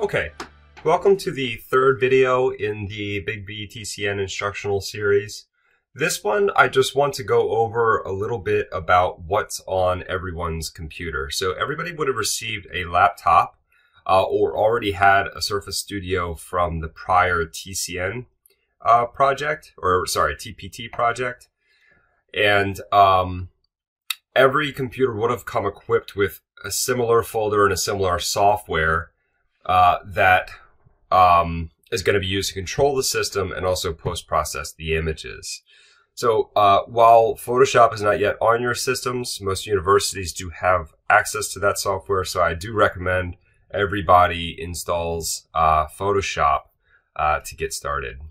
Okay, welcome to the third video in the Big B TCN instructional series. This one, I just want to go over a little bit about what's on everyone's computer. So everybody would have received a laptop or already had a Surface Studio from the prior TCN project, or sorry, TPT project. And every computer would have come equipped with a similar folder and a similar software that is going to be used to control the system and also post-process the images. So while Photoshop is not yet on your systems, most universities do have access to that software, so I do recommend everybody installs Photoshop to get started.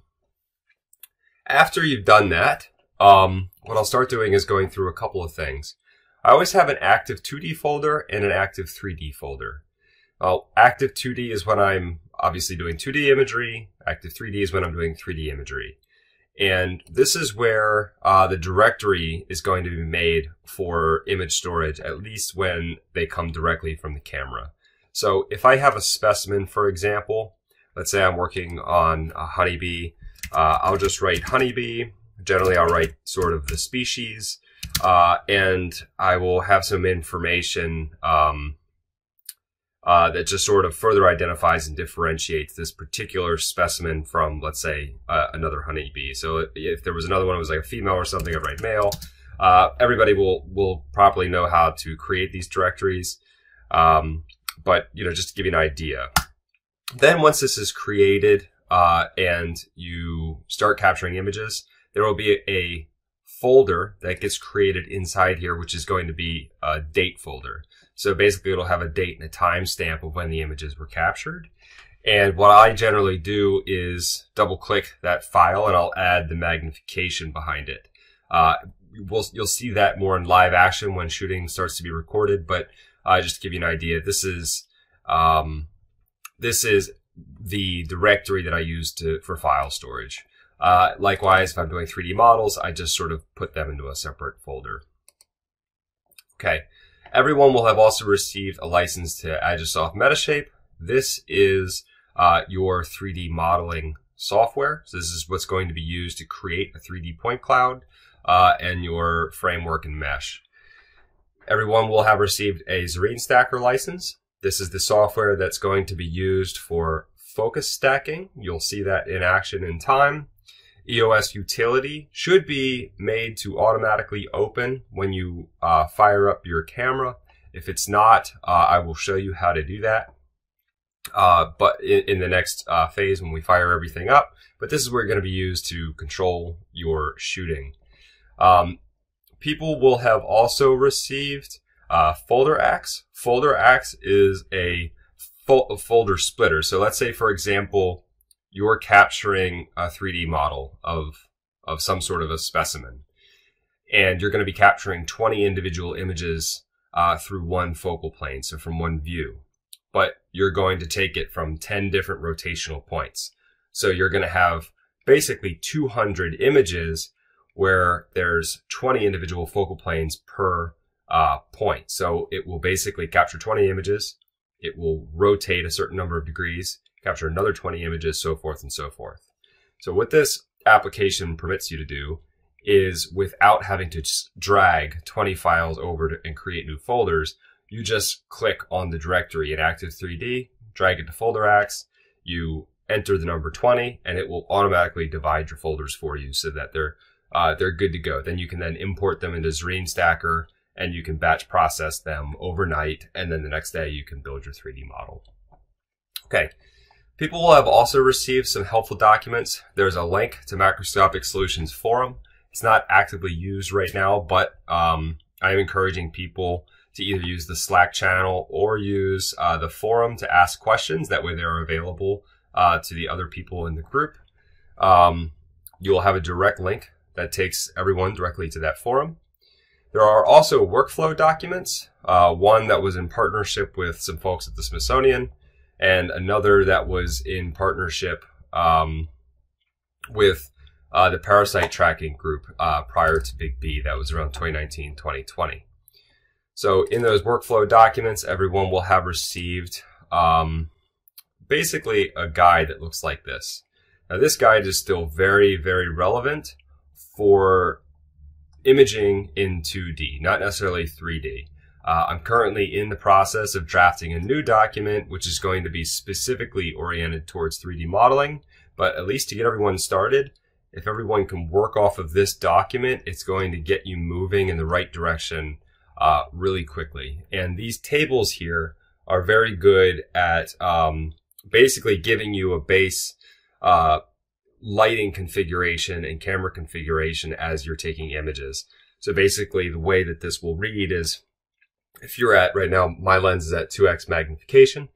After you've done that, what I'll start doing is going through a couple of things. I always have an active 2D folder and an active 3D folder. Active 2D is when I'm obviously doing 2D imagery. Active 3D is when I'm doing 3D imagery. And this is where the directory is going to be made for image storage, at least when they come directly from the camera. So if I have a specimen, for example, let's say I'm working on a honeybee, I'll just write honeybee. Generally, I'll write sort of the species, and I will have some information that just sort of further identifies and differentiates this particular specimen from, let's say, another honeybee. So if there was another one that was like a female or something, I'd write male. Everybody will properly know how to create these directories, but just to give you an idea. Then once this is created and you start capturing images, there will be a folder that gets created inside here, which is going to be a date folder. So basically it'll have a date and a timestamp of when the images were captured. And what I generally do is double click that file and I'll add the magnification behind it. You'll see that more in live action when shooting starts to be recorded, but just to give you an idea, this is the directory that I use for file storage. Likewise, if I'm doing 3D models, I just sort of put them into a separate folder. Okay. Everyone will have also received a license to Agisoft Metashape. This is your 3D modeling software. So this is what's going to be used to create a 3D point cloud and your framework and mesh. Everyone will have received a Zareen Stacker license. This is the software that's going to be used for focus stacking. You'll see that in action in time. EOS utility should be made to automatically open when you fire up your camera. If it's not, I will show you how to do that. But in the next phase when we fire everything up. But this is where it's going to be used to control your shooting. People will have also received folder X. Folder X is a folder splitter. So let's say, for example, you're capturing a 3D model of some sort of a specimen. And you're going to be capturing 20 individual images through one focal plane, so from one view. But you're going to take it from 10 different rotational points. So you're going to have basically 200 images where there's 20 individual focal planes per point. So it will basically capture 20 images. It will rotate a certain number of degrees, capture another 20 images, so forth and so forth. So what this application permits you to do is, without having to drag 20 files over and create new folders, you just click on the directory in Active 3D, drag it to Folder X, you enter the number 20, and it will automatically divide your folders for you so that they're good to go. Then you can import them into Zareen Stacker, and you can batch process them overnight, and then the next day you can build your 3D model. Okay. People will have also received some helpful documents. There's a link to Macroscopic Solutions forum. It's not actively used right now, but I'm encouraging people to either use the Slack channel or use the forum to ask questions. That way they're available to the other people in the group. You'll have a direct link that takes everyone directly to that forum. There are also workflow documents, one that was in partnership with some folks at the Smithsonian, and another that was in partnership with the parasite tracking group prior to Big B. That was around 2019, 2020. So in those workflow documents, everyone will have received basically a guide that looks like this. Now this guide is still very, very relevant for imaging in 2D, not necessarily 3D. I'm currently in the process of drafting a new document, which is going to be specifically oriented towards 3D modeling, but at least to get everyone started, if everyone can work off of this document, it's going to get you moving in the right direction really quickly. And these tables here are very good at basically giving you a base lighting configuration and camera configuration as you're taking images. So basically the way that this will read is, if you're at, right now, my lens is at 2x magnification.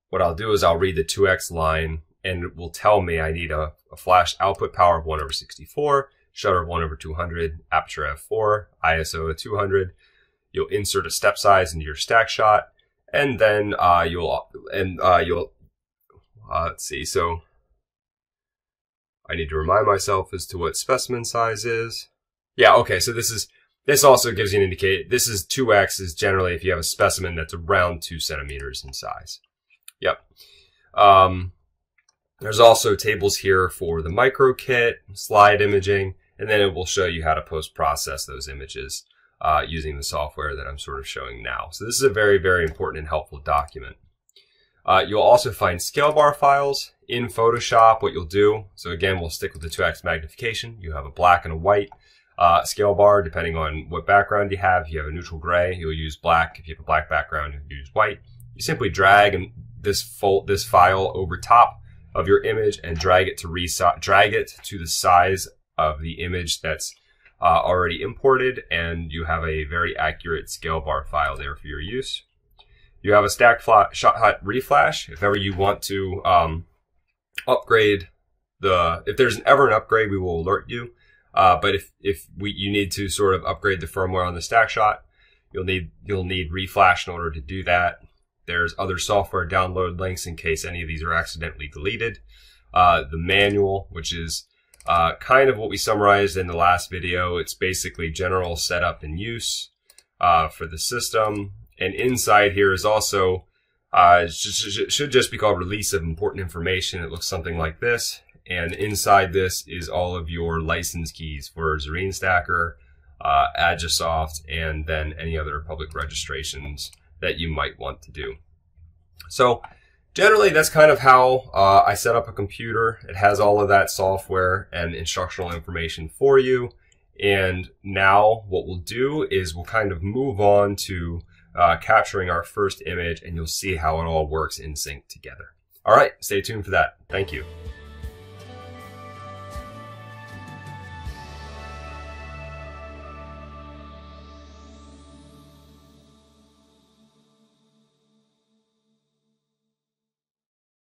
What I'll do is I'll read the 2x line and it will tell me I need a flash output power of 1/64, shutter of 1/200, aperture f4, ISO of 200. You'll insert a step size into your stack shot, and then let's see. So I need to remind myself as to what specimen size is. Yeah, okay. So this also gives you an indicator. This is 2x is generally if you have a specimen that's around 2 centimeters in size. Yep. There's also tables here for the micro kit, slide imaging, and then it will show you how to post-process those images using the software that I'm sort of showing now. So this is a very, very important and helpful document. You'll also find scale bar files in Photoshop. What you'll do, so again, we'll stick with the 2x magnification. You have a black and a white scale bar, depending on what background you have. If you have a neutral gray, you'll use black. If you have a black background, you'll use white. You simply drag this file over top of your image and drag it to the size of the image that's already imported, and you have a very accurate scale bar file there for your use. You have a stack shot reflash. If ever you want to upgrade if there's ever an upgrade, we will alert you. But if you need to sort of upgrade the firmware on the stack shot, you'll need reflash in order to do that. There's other software download links in case any of these are accidentally deleted. The manual, which is kind of what we summarized in the last video. It's basically general setup and use for the system. And inside here is also, should just be called release of important information. It looks something like this. And inside this is all of your license keys for Zareen Stacker, Agisoft, and then any other public registrations that you might want to do. So generally, that's kind of how I set up a computer. It has all of that software and instructional information for you. And now what we'll do is we'll kind of move on to capturing our first image, and you'll see how it all works in sync together. All right, stay tuned for that. Thank you.